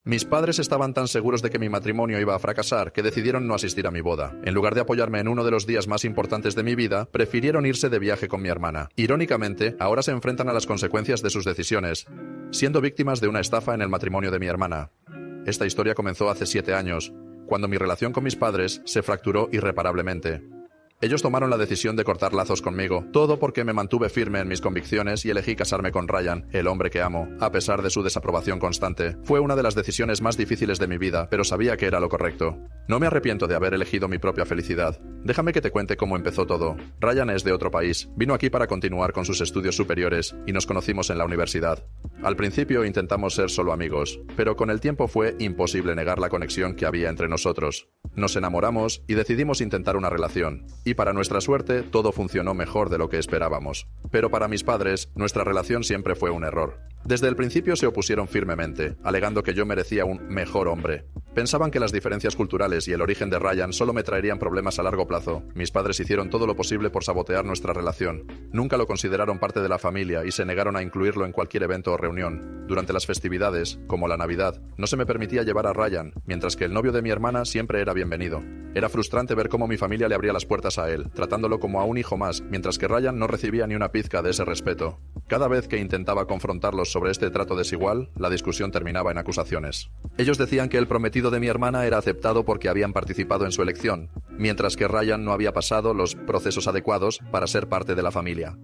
Mis padres estaban tan seguros de que mi matrimonio iba a fracasar que decidieron no asistir a mi boda. En lugar de apoyarme en uno de los días más importantes de mi vida, prefirieron irse de viaje con mi hermana. Irónicamente, ahora se enfrentan a las consecuencias de sus decisiones, siendo víctimas de una estafa en el matrimonio de mi hermana. Esta historia comenzó hace 7 años, cuando mi relación con mis padres se fracturó irreparablemente. Ellos tomaron la decisión de cortar lazos conmigo, todo porque me mantuve firme en mis convicciones y elegí casarme con Ryan, el hombre que amo, a pesar de su desaprobación constante. Fue una de las decisiones más difíciles de mi vida, pero sabía que era lo correcto. No me arrepiento de haber elegido mi propia felicidad. Déjame que te cuente cómo empezó todo. Ryan es de otro país, vino aquí para continuar con sus estudios superiores y nos conocimos en la universidad. Al principio intentamos ser solo amigos, pero con el tiempo fue imposible negar la conexión que había entre nosotros. Nos enamoramos y decidimos intentar una relación. Y para nuestra suerte, todo funcionó mejor de lo que esperábamos. Pero para mis padres, nuestra relación siempre fue un error. Desde el principio se opusieron firmemente, alegando que yo merecía un mejor hombre. Pensaban que las diferencias culturales y el origen de Ryan solo me traerían problemas a largo plazo. Mis padres hicieron todo lo posible por sabotear nuestra relación. Nunca lo consideraron parte de la familia y se negaron a incluirlo en cualquier evento o reunión. Durante las festividades, como la Navidad, no se me permitía llevar a Ryan, mientras que el novio de mi hermana siempre era bienvenido. Era frustrante ver cómo mi familia le abría las puertas a él, tratándolo como a un hijo más, mientras que Ryan no recibía ni una pizca de ese respeto. Cada vez que intentaba confrontarlos sobre este trato desigual, la discusión terminaba en acusaciones. Ellos decían que el prometido de mi hermana era aceptado porque habían participado en su elección, mientras que Ryan no había pasado los procesos adecuados para ser parte de la familia.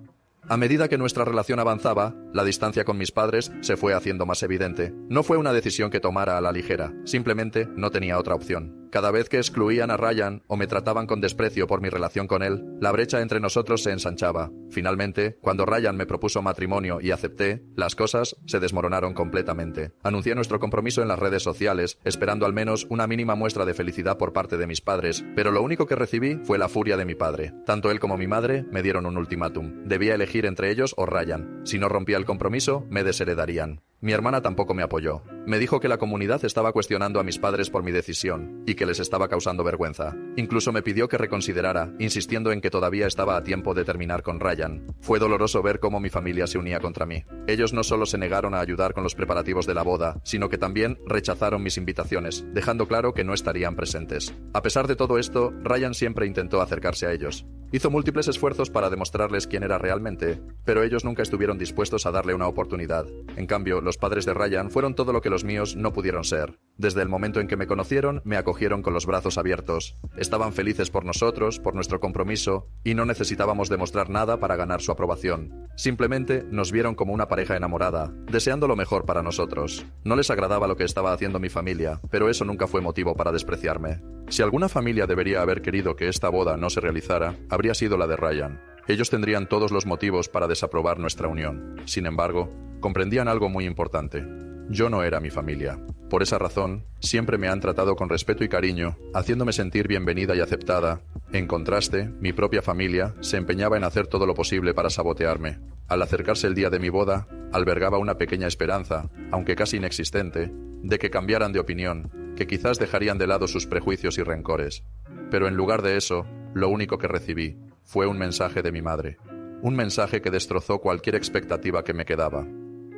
A medida que nuestra relación avanzaba, la distancia con mis padres se fue haciendo más evidente. No fue una decisión que tomara a la ligera, simplemente no tenía otra opción. Cada vez que excluían a Ryan o me trataban con desprecio por mi relación con él, la brecha entre nosotros se ensanchaba. Finalmente, cuando Ryan me propuso matrimonio y acepté, las cosas se desmoronaron completamente. Anuncié nuestro compromiso en las redes sociales, esperando al menos una mínima muestra de felicidad por parte de mis padres, pero lo único que recibí fue la furia de mi padre. Tanto él como mi madre me dieron un ultimátum. Debía elegir entre ellos o Ryan. Si no rompía el compromiso, me desheredarían. Mi hermana tampoco me apoyó. Me dijo que la comunidad estaba cuestionando a mis padres por mi decisión y que les estaba causando vergüenza. Incluso me pidió que reconsiderara, insistiendo en que todavía estaba a tiempo de terminar con Ryan. Fue doloroso ver cómo mi familia se unía contra mí. Ellos no solo se negaron a ayudar con los preparativos de la boda, sino que también rechazaron mis invitaciones, dejando claro que no estarían presentes. A pesar de todo esto, Ryan siempre intentó acercarse a ellos. Hizo múltiples esfuerzos para demostrarles quién era realmente, pero ellos nunca estuvieron dispuestos a darle una oportunidad. En cambio, los padres de Ryan fueron todo lo que los míos no pudieron ser. Desde el momento en que me conocieron, me acogieron con los brazos abiertos. Estaban felices por nosotros, por nuestro compromiso, y no necesitábamos demostrar nada para ganar su aprobación. Simplemente nos vieron como una pareja enamorada, deseando lo mejor para nosotros. No les agradaba lo que estaba haciendo mi familia, pero eso nunca fue motivo para despreciarme. Si alguna familia debería haber querido que esta boda no se realizara, habría sido la de Ryan. Ellos tendrían todos los motivos para desaprobar nuestra unión. Sin embargo, comprendían algo muy importante. Yo no era mi familia. Por esa razón, siempre me han tratado con respeto y cariño, haciéndome sentir bienvenida y aceptada. En contraste, mi propia familia se empeñaba en hacer todo lo posible para sabotearme. Al acercarse el día de mi boda, albergaba una pequeña esperanza, aunque casi inexistente, de que cambiaran de opinión, que quizás dejarían de lado sus prejuicios y rencores. Pero en lugar de eso, lo único que recibí fue un mensaje de mi madre. Un mensaje que destrozó cualquier expectativa que me quedaba.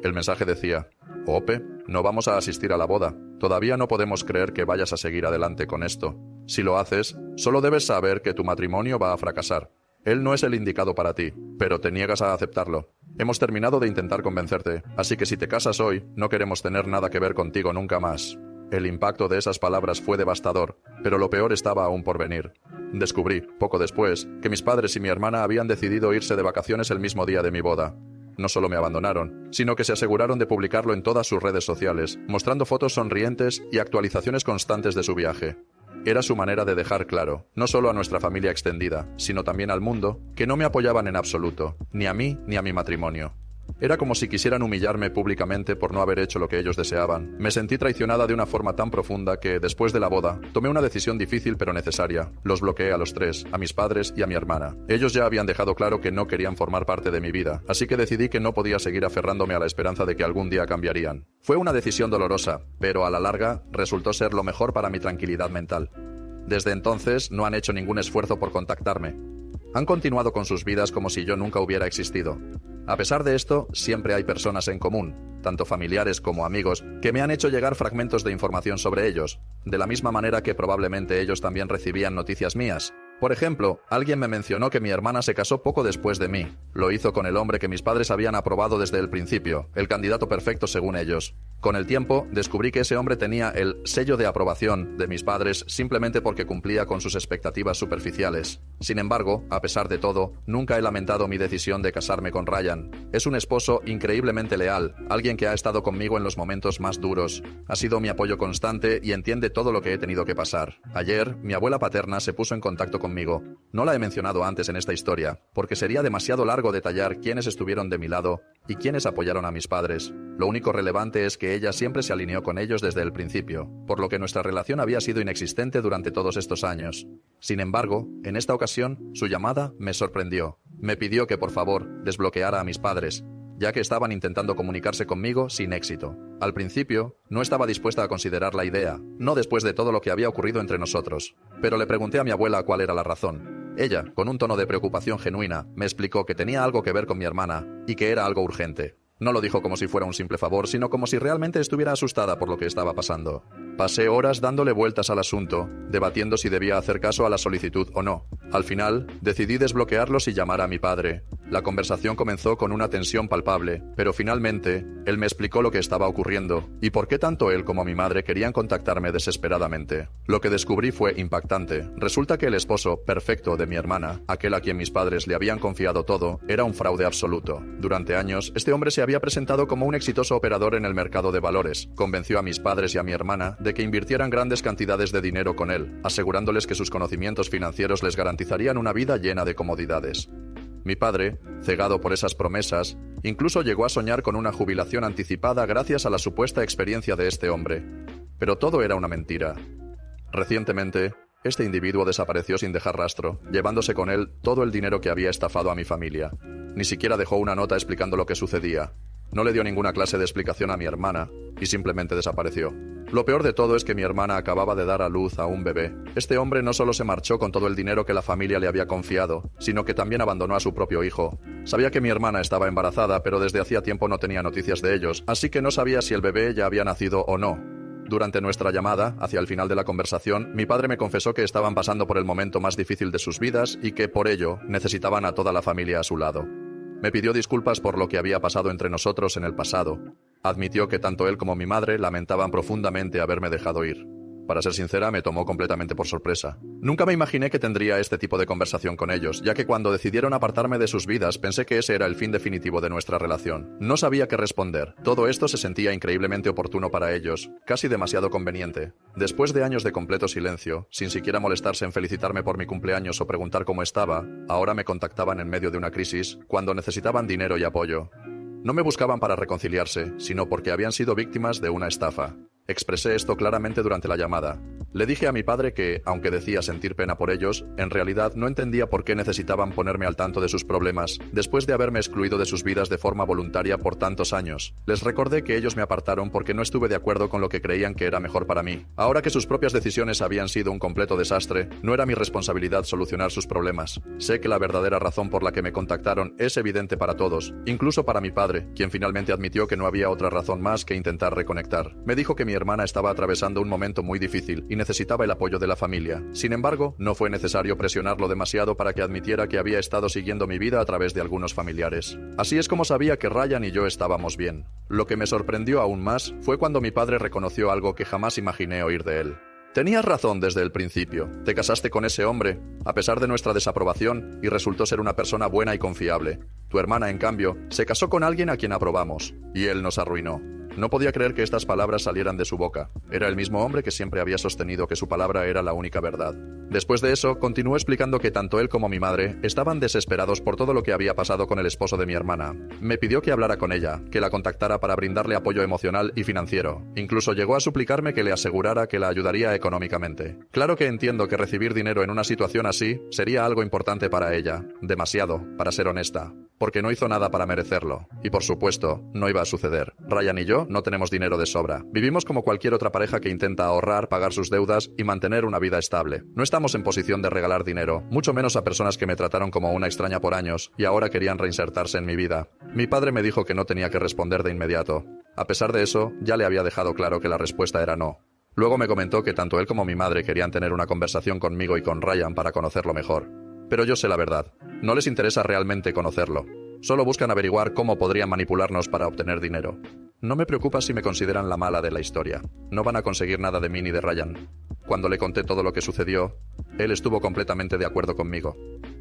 El mensaje decía: Ope, no vamos a asistir a la boda. Todavía no podemos creer que vayas a seguir adelante con esto. Si lo haces, solo debes saber que tu matrimonio va a fracasar. Él no es el indicado para ti, pero te niegas a aceptarlo. Hemos terminado de intentar convencerte, así que si te casas hoy, no queremos tener nada que ver contigo nunca más. El impacto de esas palabras fue devastador, pero lo peor estaba aún por venir. Descubrí, poco después, que mis padres y mi hermana habían decidido irse de vacaciones el mismo día de mi boda. No solo me abandonaron, sino que se aseguraron de publicarlo en todas sus redes sociales, mostrando fotos sonrientes y actualizaciones constantes de su viaje. Era su manera de dejar claro, no solo a nuestra familia extendida, sino también al mundo, que no me apoyaban en absoluto, ni a mí ni a mi matrimonio. Era como si quisieran humillarme públicamente por no haber hecho lo que ellos deseaban. Me sentí traicionada de una forma tan profunda que, después de la boda, tomé una decisión difícil pero necesaria. Los bloqueé a los tres, a mis padres y a mi hermana. Ellos ya habían dejado claro que no querían formar parte de mi vida, así que decidí que no podía seguir aferrándome a la esperanza de que algún día cambiarían. Fue una decisión dolorosa, pero a la larga resultó ser lo mejor para mi tranquilidad mental. Desde entonces no han hecho ningún esfuerzo por contactarme. Han continuado con sus vidas como si yo nunca hubiera existido. A pesar de esto, siempre hay personas en común. tanto familiares como amigos, que me han hecho llegar fragmentos de información sobre ellos, de la misma manera que probablemente ellos también recibían noticias mías. Por ejemplo, alguien me mencionó que mi hermana se casó poco después de mí. Lo hizo con el hombre que mis padres habían aprobado desde el principio, el candidato perfecto según ellos. Con el tiempo, descubrí que ese hombre tenía el sello de aprobación de mis padres simplemente porque cumplía con sus expectativas superficiales. Sin embargo, a pesar de todo, nunca he lamentado mi decisión de casarme con Ryan. Es un esposo increíblemente leal, alguien que ha estado conmigo en los momentos más duros. Ha sido mi apoyo constante y entiende todo lo que he tenido que pasar. Ayer, mi abuela paterna se puso en contacto conmigo. No la he mencionado antes en esta historia, porque sería demasiado largo detallar quiénes estuvieron de mi lado y quiénes apoyaron a mis padres. Lo único relevante es que ella siempre se alineó con ellos desde el principio, por lo que nuestra relación había sido inexistente durante todos estos años. Sin embargo, en esta ocasión, su llamada me sorprendió. Me pidió que por favor desbloqueara a mis padres, ya que estaban intentando comunicarse conmigo sin éxito. Al principio, no estaba dispuesta a considerar la idea, no después de todo lo que había ocurrido entre nosotros, pero le pregunté a mi abuela cuál era la razón. Ella, con un tono de preocupación genuina, me explicó que tenía algo que ver con mi hermana y que era algo urgente. No lo dijo como si fuera un simple favor, sino como si realmente estuviera asustada por lo que estaba pasando. Pasé horas dándole vueltas al asunto, debatiendo si debía hacer caso a la solicitud o no. Al final, decidí desbloquearlos y llamar a mi padre. La conversación comenzó con una tensión palpable, pero finalmente, él me explicó lo que estaba ocurriendo y por qué tanto él como mi madre querían contactarme desesperadamente. Lo que descubrí fue impactante. Resulta que el esposo perfecto de mi hermana, aquel a quien mis padres le habían confiado todo, era un fraude absoluto. Durante años, este hombre se había presentado como un exitoso operador en el mercado de valores. Convenció a mis padres y a mi hermana de que invirtieran grandes cantidades de dinero con él, asegurándoles que sus conocimientos financieros les garantizarían una vida llena de comodidades. Mi padre, cegado por esas promesas, incluso llegó a soñar con una jubilación anticipada gracias a la supuesta experiencia de este hombre. Pero todo era una mentira. Recientemente, este individuo desapareció sin dejar rastro, llevándose con él todo el dinero que había estafado a mi familia. Ni siquiera dejó una nota explicando lo que sucedía. No le dio ninguna clase de explicación a mi hermana y simplemente desapareció. Lo peor de todo es que mi hermana acababa de dar a luz a un bebé. Este hombre no solo se marchó con todo el dinero que la familia le había confiado, sino que también abandonó a su propio hijo. Sabía que mi hermana estaba embarazada, pero desde hacía tiempo no tenía noticias de ellos, así que no sabía si el bebé ya había nacido o no. Durante nuestra llamada, hacia el final de la conversación, mi padre me confesó que estaban pasando por el momento más difícil de sus vidas y que, por ello, necesitaban a toda la familia a su lado. Me pidió disculpas por lo que había pasado entre nosotros en el pasado. Admitió que tanto él como mi madre lamentaban profundamente haberme dejado ir. Para ser sincera, me tomó completamente por sorpresa. Nunca me imaginé que tendría este tipo de conversación con ellos, ya que cuando decidieron apartarme de sus vidas pensé que ese era el fin definitivo de nuestra relación. No sabía qué responder. Todo esto se sentía increíblemente oportuno para ellos, casi demasiado conveniente. Después de años de completo silencio, sin siquiera molestarse en felicitarme por mi cumpleaños o preguntar cómo estaba, ahora me contactaban en medio de una crisis, cuando necesitaban dinero y apoyo. No me buscaban para reconciliarse, sino porque habían sido víctimas de una estafa. Expresé esto claramente durante la llamada. Le dije a mi padre que, aunque decía sentir pena por ellos, en realidad no entendía por qué necesitaban ponerme al tanto de sus problemas, después de haberme excluido de sus vidas de forma voluntaria por tantos años. Les recordé que ellos me apartaron porque no estuve de acuerdo con lo que creían que era mejor para mí. Ahora que sus propias decisiones habían sido un completo desastre, no era mi responsabilidad solucionar sus problemas. Sé que la verdadera razón por la que me contactaron es evidente para todos, incluso para mi padre, quien finalmente admitió que no había otra razón más que intentar reconectar. Me dijo que mi hermana estaba atravesando un momento muy difícil y necesitaba el apoyo de la familia. Sin embargo, no fue necesario presionarlo demasiado para que admitiera que había estado siguiendo mi vida a través de algunos familiares. Así es como sabía que Ryan y yo estábamos bien. Lo que me sorprendió aún más fue cuando mi padre reconoció algo que jamás imaginé oír de él. Tenías razón desde el principio. Te casaste con ese hombre, a pesar de nuestra desaprobación, y resultó ser una persona buena y confiable. Tu hermana, en cambio, se casó con alguien a quien aprobamos, y él nos arruinó. No podía creer que estas palabras salieran de su boca. Era el mismo hombre que siempre había sostenido que su palabra era la única verdad. Después de eso, continuó explicando que tanto él como mi madre estaban desesperados por todo lo que había pasado con el esposo de mi hermana. Me pidió que hablara con ella, que la contactara para brindarle apoyo emocional y financiero. Incluso llegó a suplicarme que le asegurara que la ayudaría económicamente. Claro que entiendo que recibir dinero en una situación así sería algo importante para ella. Demasiado, para ser honesta. Porque no hizo nada para merecerlo. Y por supuesto, no iba a suceder. Ryan y yo no tenemos dinero de sobra. Vivimos como cualquier otra pareja que intenta ahorrar, pagar sus deudas y mantener una vida estable. No estamos en posición de regalar dinero, mucho menos a personas que me trataron como una extraña por años y ahora querían reinsertarse en mi vida. Mi padre me dijo que no tenía que responder de inmediato. A pesar de eso, ya le había dejado claro que la respuesta era no. Luego me comentó que tanto él como mi madre querían tener una conversación conmigo y con Ryan para conocerlo mejor. Pero yo sé la verdad. No les interesa realmente conocerlo. Solo buscan averiguar cómo podrían manipularnos para obtener dinero. No me preocupa si me consideran la mala de la historia. No van a conseguir nada de mí ni de Ryan. Cuando le conté todo lo que sucedió, él estuvo completamente de acuerdo conmigo.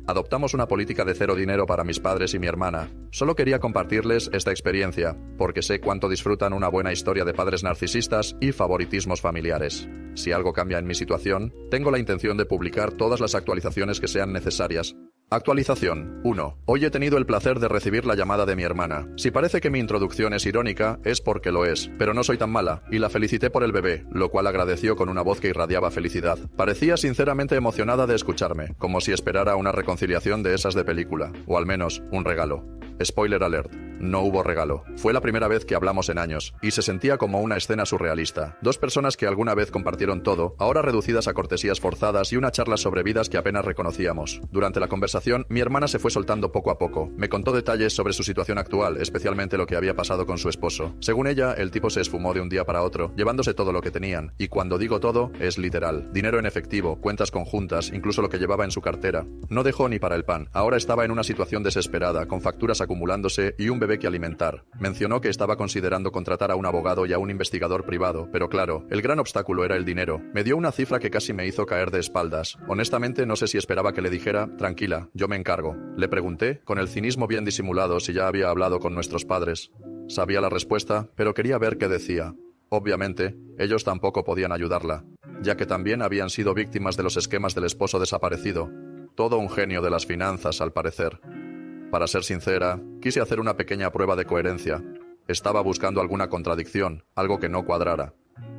Adoptamos una política de cero dinero para mis padres y mi hermana. Solo quería compartirles esta experiencia, porque sé cuánto disfrutan una buena historia de padres narcisistas y favoritismos familiares. Si algo cambia en mi situación, tengo la intención de publicar todas las actualizaciones que sean necesarias. Actualización 1. Hoy he tenido el placer de recibir la llamada de mi hermana. Si parece que mi introducción es irónica, es porque lo es, pero no soy tan mala, y la felicité por el bebé, lo cual agradeció con una voz que irradiaba felicidad. Parecía sinceramente emocionada de escucharme, como si esperara una reconciliación de esas de película, o al menos un regalo. Spoiler alert, no hubo regalo. Fue la primera vez que hablamos en años, y se sentía como una escena surrealista. Dos personas que alguna vez compartieron todo, ahora reducidas a cortesías forzadas y una charla sobre vidas que apenas reconocíamos. Durante la conversación, mi hermana se fue soltando poco a poco. Me contó detalles sobre su situación actual, especialmente lo que había pasado con su esposo. Según ella, el tipo se esfumó de un día para otro, llevándose todo lo que tenían. Y cuando digo todo, es literal. Dinero en efectivo, cuentas conjuntas, incluso lo que llevaba en su cartera. No dejó ni para el pan. Ahora estaba en una situación desesperada, con facturas acumulándose y un bebé que alimentar. Mencionó que estaba considerando contratar a un abogado y a un investigador privado, pero claro, el gran obstáculo era el dinero. Me dio una cifra que casi me hizo caer de espaldas. Honestamente, no sé si esperaba que le dijera, tranquila, yo me encargo. Le pregunté, con el cinismo bien disimulado, si ya había hablado con nuestros padres. Sabía la respuesta, pero quería ver qué decía. Obviamente, ellos tampoco podían ayudarla, ya que también habían sido víctimas de los esquemas del esposo desaparecido. Todo un genio de las finanzas, al parecer. Para ser sincera, quise hacer una pequeña prueba de coherencia. Estaba buscando alguna contradicción, algo que no cuadrara.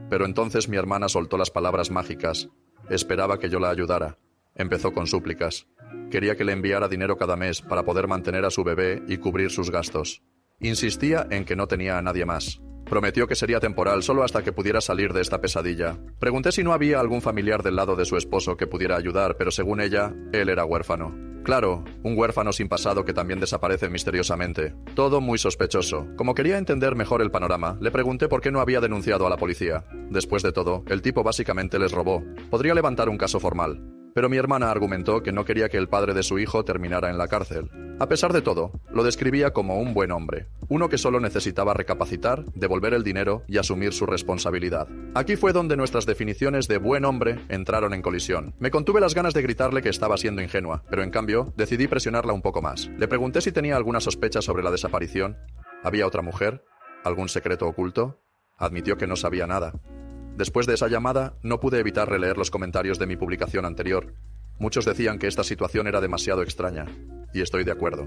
Pero entonces mi hermana soltó las palabras mágicas. Esperaba que yo la ayudara. Empezó con súplicas. Quería que le enviara dinero cada mes para poder mantener a su bebé y cubrir sus gastos. Insistía en que no tenía a nadie más. Prometió que sería temporal solo hasta que pudiera salir de esta pesadilla. Pregunté si no había algún familiar del lado de su esposo que pudiera ayudar, pero según ella, él era huérfano. Claro, un huérfano sin pasado que también desaparece misteriosamente. Todo muy sospechoso. Como quería entender mejor el panorama, le pregunté por qué no había denunciado a la policía. Después de todo, el tipo básicamente les robó. Podría levantar un caso formal. Pero mi hermana argumentó que no quería que el padre de su hijo terminara en la cárcel. A pesar de todo, lo describía como un buen hombre. Uno que solo necesitaba recapacitar, devolver el dinero y asumir su responsabilidad. Aquí fue donde nuestras definiciones de buen hombre entraron en colisión. Me contuve las ganas de gritarle que estaba siendo ingenua, pero en cambio, decidí presionarla un poco más. Le pregunté si tenía alguna sospecha sobre la desaparición. ¿Había otra mujer? ¿Algún secreto oculto? Admitió que no sabía nada. Después de esa llamada, no pude evitar releer los comentarios de mi publicación anterior. Muchos decían que esta situación era demasiado extraña, y estoy de acuerdo.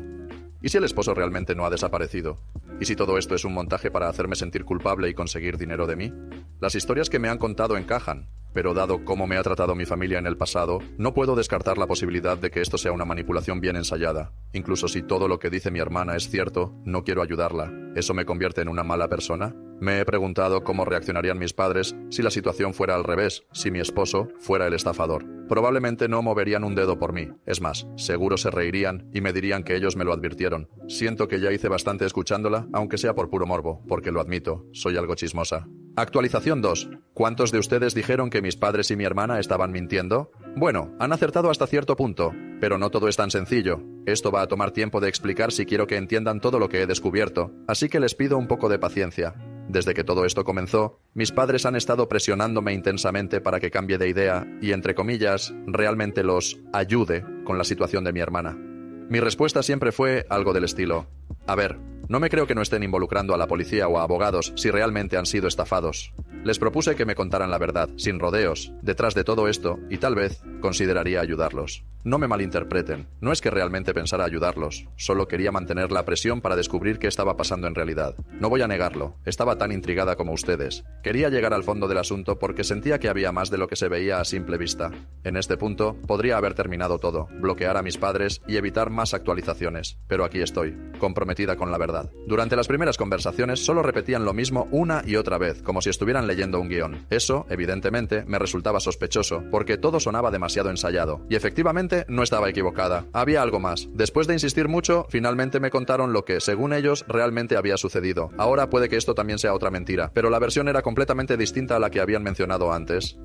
¿Y si el esposo realmente no ha desaparecido? ¿Y si todo esto es un montaje para hacerme sentir culpable y conseguir dinero de mí? Las historias que me han contado encajan, pero dado cómo me ha tratado mi familia en el pasado, no puedo descartar la posibilidad de que esto sea una manipulación bien ensayada. Incluso si todo lo que dice mi hermana es cierto, no quiero ayudarla. ¿Eso me convierte en una mala persona? Me he preguntado cómo reaccionarían mis padres si la situación fuera al revés, si mi esposo fuera el estafador. Probablemente no moverían un dedo por mí. Es más, seguro se reirían y me dirían que ellos me lo advirtieron. Siento que ya hice bastante escuchándola, aunque sea por puro morbo, porque lo admito, soy algo chismosa. Actualización 2. ¿Cuántos de ustedes dijeron que mis padres y mi hermana estaban mintiendo? Bueno, han acertado hasta cierto punto, pero no todo es tan sencillo. Esto va a tomar tiempo de explicar si quiero que entiendan todo lo que he descubierto, así que les pido un poco de paciencia. Desde que todo esto comenzó, mis padres han estado presionándome intensamente para que cambie de idea y, entre comillas, realmente los ayude con la situación de mi hermana. Mi respuesta siempre fue algo del estilo: a ver, no me creo que no estén involucrando a la policía o a abogados si realmente han sido estafados. Les propuse que me contaran la verdad, sin rodeos, detrás de todo esto, y tal vez consideraría ayudarlos. No me malinterpreten, no es que realmente pensara ayudarlos, solo quería mantener la presión para descubrir qué estaba pasando en realidad. No voy a negarlo, estaba tan intrigada como ustedes. Quería llegar al fondo del asunto porque sentía que había más de lo que se veía a simple vista. En este punto, podría haber terminado todo, bloquear a mis padres y evitar más actualizaciones, pero aquí estoy, comprometida con la verdad. Durante las primeras conversaciones solo repetían lo mismo una y otra vez, como si estuvieran leyendo un guión. Eso, evidentemente, me resultaba sospechoso, porque todo sonaba demasiado ensayado. Y efectivamente, no estaba equivocada. Había algo más. Después de insistir mucho, finalmente me contaron lo que, según ellos, realmente había sucedido. Ahora puede que esto también sea otra mentira, pero la versión era completamente distinta a la que habían mencionado antes.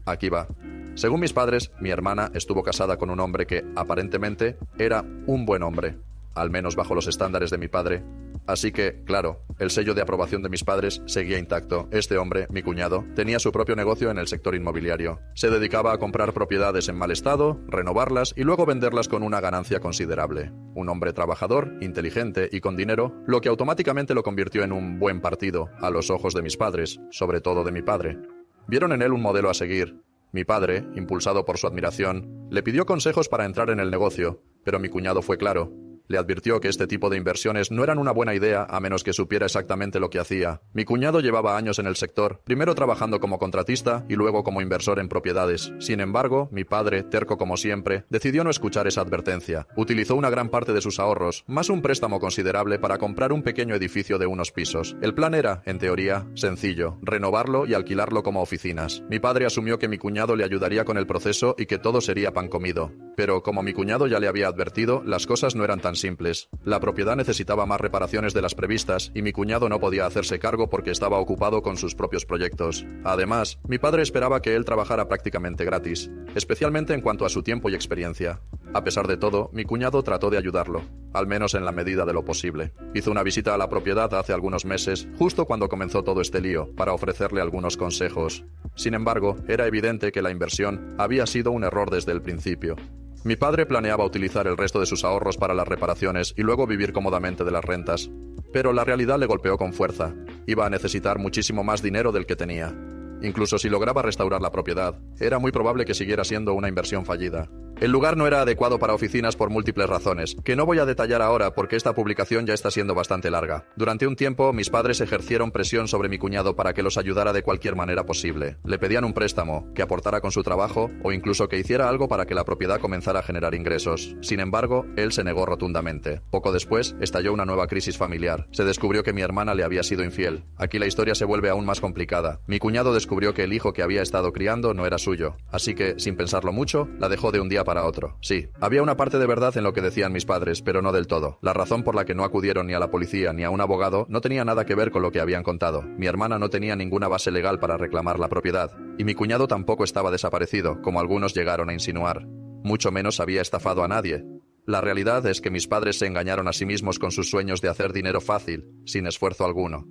Aquí va. Según mis padres, mi hermana estuvo casada con un hombre que, aparentemente, era un buen hombre, al menos bajo los estándares de mi padre. Así que, claro, el sello de aprobación de mis padres seguía intacto. Este hombre, mi cuñado, tenía su propio negocio en el sector inmobiliario. Se dedicaba a comprar propiedades en mal estado, renovarlas y luego venderlas con una ganancia considerable. Un hombre trabajador, inteligente y con dinero, lo que automáticamente lo convirtió en un buen partido, a los ojos de mis padres, sobre todo de mi padre. Vieron en él un modelo a seguir. Mi padre, impulsado por su admiración, le pidió consejos para entrar en el negocio, pero mi cuñado fue claro. Le advirtió que este tipo de inversiones no eran una buena idea a menos que supiera exactamente lo que hacía. Mi cuñado llevaba años en el sector, primero trabajando como contratista y luego como inversor en propiedades. Sin embargo, mi padre, terco como siempre, decidió no escuchar esa advertencia. Utilizó una gran parte de sus ahorros, más un préstamo considerable para comprar un pequeño edificio de unos pisos. El plan era, en teoría, sencillo, renovarlo y alquilarlo como oficinas. Mi padre asumió que mi cuñado le ayudaría con el proceso y que todo sería pan comido. Pero como mi cuñado ya le había advertido, las cosas no eran tan simples. La propiedad necesitaba más reparaciones de las previstas y mi cuñado no podía hacerse cargo porque estaba ocupado con sus propios proyectos. Además, mi padre esperaba que él trabajara prácticamente gratis, especialmente en cuanto a su tiempo y experiencia. A pesar de todo, mi cuñado trató de ayudarlo, al menos en la medida de lo posible. Hizo una visita a la propiedad hace algunos meses, justo cuando comenzó todo este lío, para ofrecerle algunos consejos. Sin embargo, era evidente que la inversión había sido un error desde el principio. Mi padre planeaba utilizar el resto de sus ahorros para las reparaciones y luego vivir cómodamente de las rentas. Pero la realidad le golpeó con fuerza. Iba a necesitar muchísimo más dinero del que tenía. Incluso si lograba restaurar la propiedad, era muy probable que siguiera siendo una inversión fallida. El lugar no era adecuado para oficinas por múltiples razones, que no voy a detallar ahora porque esta publicación ya está siendo bastante larga. Durante un tiempo, mis padres ejercieron presión sobre mi cuñado para que los ayudara de cualquier manera posible. Le pedían un préstamo, que aportara con su trabajo o incluso que hiciera algo para que la propiedad comenzara a generar ingresos. Sin embargo, él se negó rotundamente. Poco después, estalló una nueva crisis familiar. Se descubrió que mi hermana le había sido infiel. Aquí la historia se vuelve aún más complicada. Mi cuñado descubrió que el hijo que había estado criando no era suyo, así que, sin pensarlo mucho, la dejó de un día para otro. Sí, había una parte de verdad en lo que decían mis padres, pero no del todo. La razón por la que no acudieron ni a la policía ni a un abogado no tenía nada que ver con lo que habían contado. Mi hermana no tenía ninguna base legal para reclamar la propiedad, y mi cuñado tampoco estaba desaparecido, como algunos llegaron a insinuar. Mucho menos había estafado a nadie. La realidad es que mis padres se engañaron a sí mismos con sus sueños de hacer dinero fácil, sin esfuerzo alguno.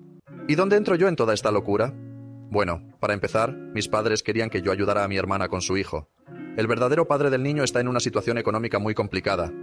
¿Y dónde entro yo en toda esta locura? Bueno, para empezar, mis padres querían que yo ayudara a mi hermana con su hijo. El verdadero padre del niño está en una situación económica muy complicada.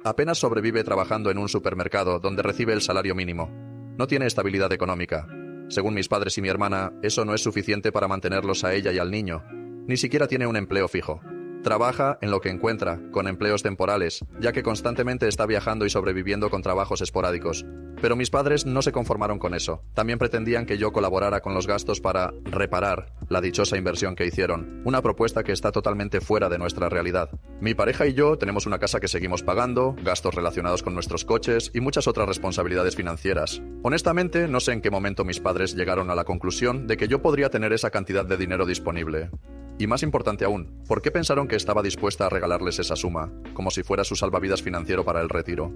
Apenas sobrevive trabajando en un supermercado donde recibe el salario mínimo. No tiene estabilidad económica. Según mis padres y mi hermana, eso no es suficiente para mantenerlos a ella y al niño. Ni siquiera tiene un empleo fijo. Trabaja en lo que encuentra, con empleos temporales, ya que constantemente está viajando y sobreviviendo con trabajos esporádicos. Pero mis padres no se conformaron con eso. También pretendían que yo colaborara con los gastos para reparar la dichosa inversión que hicieron, una propuesta que está totalmente fuera de nuestra realidad. Mi pareja y yo tenemos una casa que seguimos pagando, gastos relacionados con nuestros coches y muchas otras responsabilidades financieras. Honestamente, no sé en qué momento mis padres llegaron a la conclusión de que yo podría tener esa cantidad de dinero disponible. Y más importante aún, ¿por qué pensaron que estaba dispuesta a regalarles esa suma, como si fuera su salvavidas financiero para el retiro?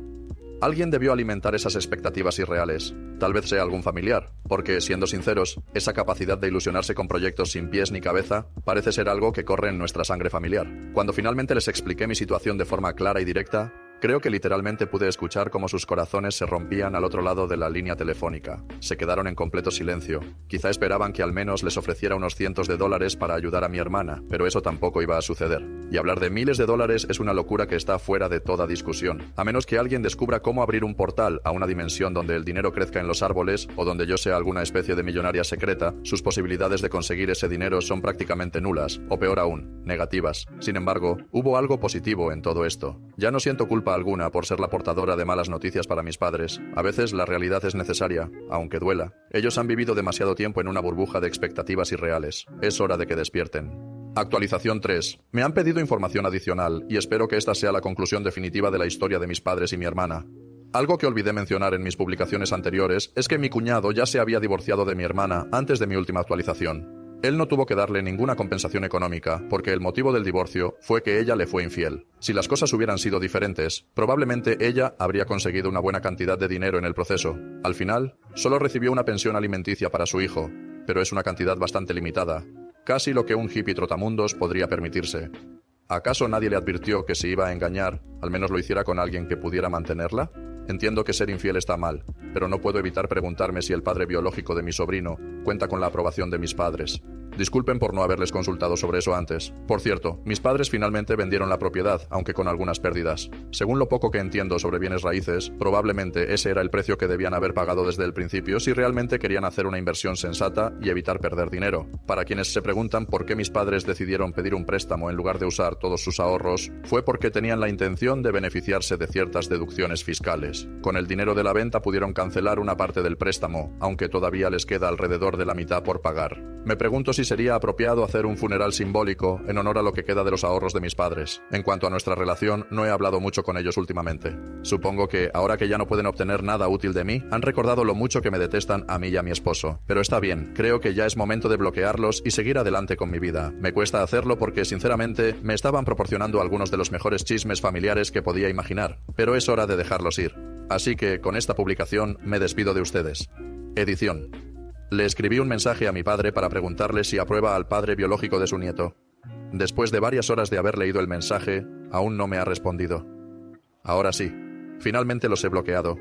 Alguien debió alimentar esas expectativas irreales. Tal vez sea algún familiar, porque, siendo sinceros, esa capacidad de ilusionarse con proyectos sin pies ni cabeza parece ser algo que corre en nuestra sangre familiar. Cuando finalmente les expliqué mi situación de forma clara y directa, Creo que literalmente pude escuchar cómo sus corazones se rompían al otro lado de la línea telefónica. Se quedaron en completo silencio. Quizá esperaban que al menos les ofreciera unos cientos de dólares para ayudar a mi hermana, pero eso tampoco iba a suceder. Y hablar de miles de dólares es una locura que está fuera de toda discusión. A menos que alguien descubra cómo abrir un portal a una dimensión donde el dinero crezca en los árboles o donde yo sea alguna especie de millonaria secreta, sus posibilidades de conseguir ese dinero son prácticamente nulas, o peor aún, negativas. Sin embargo, hubo algo positivo en todo esto. Ya no siento culpa alguna por ser la portadora de malas noticias para mis padres. A veces la realidad es necesaria, aunque duela. Ellos han vivido demasiado tiempo en una burbuja de expectativas irreales. Es hora de que despierten. Actualización 3. Me han pedido información adicional y espero que esta sea la conclusión definitiva de la historia de mis padres y mi hermana. Algo que olvidé mencionar en mis publicaciones anteriores es que mi cuñado ya se había divorciado de mi hermana antes de mi última actualización. Él no tuvo que darle ninguna compensación económica, porque el motivo del divorcio fue que ella le fue infiel. Si las cosas hubieran sido diferentes, probablemente ella habría conseguido una buena cantidad de dinero en el proceso. Al final, solo recibió una pensión alimenticia para su hijo, pero es una cantidad bastante limitada, casi lo que un hippie trotamundos podría permitirse. ¿Acaso nadie le advirtió que si iba a engañar, al menos lo hiciera con alguien que pudiera mantenerla? Entiendo que ser infiel está mal, pero no puedo evitar preguntarme si el padre biológico de mi sobrino cuenta con la aprobación de mis padres. Disculpen por no haberles consultado sobre eso antes. Por cierto, mis padres finalmente vendieron la propiedad, aunque con algunas pérdidas. Según lo poco que entiendo sobre bienes raíces, probablemente ese era el precio que debían haber pagado desde el principio si realmente querían hacer una inversión sensata y evitar perder dinero. Para quienes se preguntan por qué mis padres decidieron pedir un préstamo en lugar de usar todos sus ahorros, fue porque tenían la intención de beneficiarse de ciertas deducciones fiscales. Con el dinero de la venta pudieron cancelar una parte del préstamo, aunque todavía les queda alrededor de la mitad por pagar. Me pregunto si sería apropiado hacer un funeral simbólico en honor a lo que queda de los ahorros de mis padres. En cuanto a nuestra relación, no he hablado mucho con ellos últimamente. Supongo que, ahora que ya no pueden obtener nada útil de mí, han recordado lo mucho que me detestan a mí y a mi esposo. Pero está bien, creo que ya es momento de bloquearlos y seguir adelante con mi vida. Me cuesta hacerlo porque, sinceramente, me estaban proporcionando algunos de los mejores chismes familiares que podía imaginar. Pero es hora de dejarlos ir. Así que, con esta publicación, me despido de ustedes. Edición. Le escribí un mensaje a mi padre para preguntarle si aprueba al padre biológico de su nieto. Después de varias horas de haber leído el mensaje, aún no me ha respondido. Ahora sí, finalmente los he bloqueado.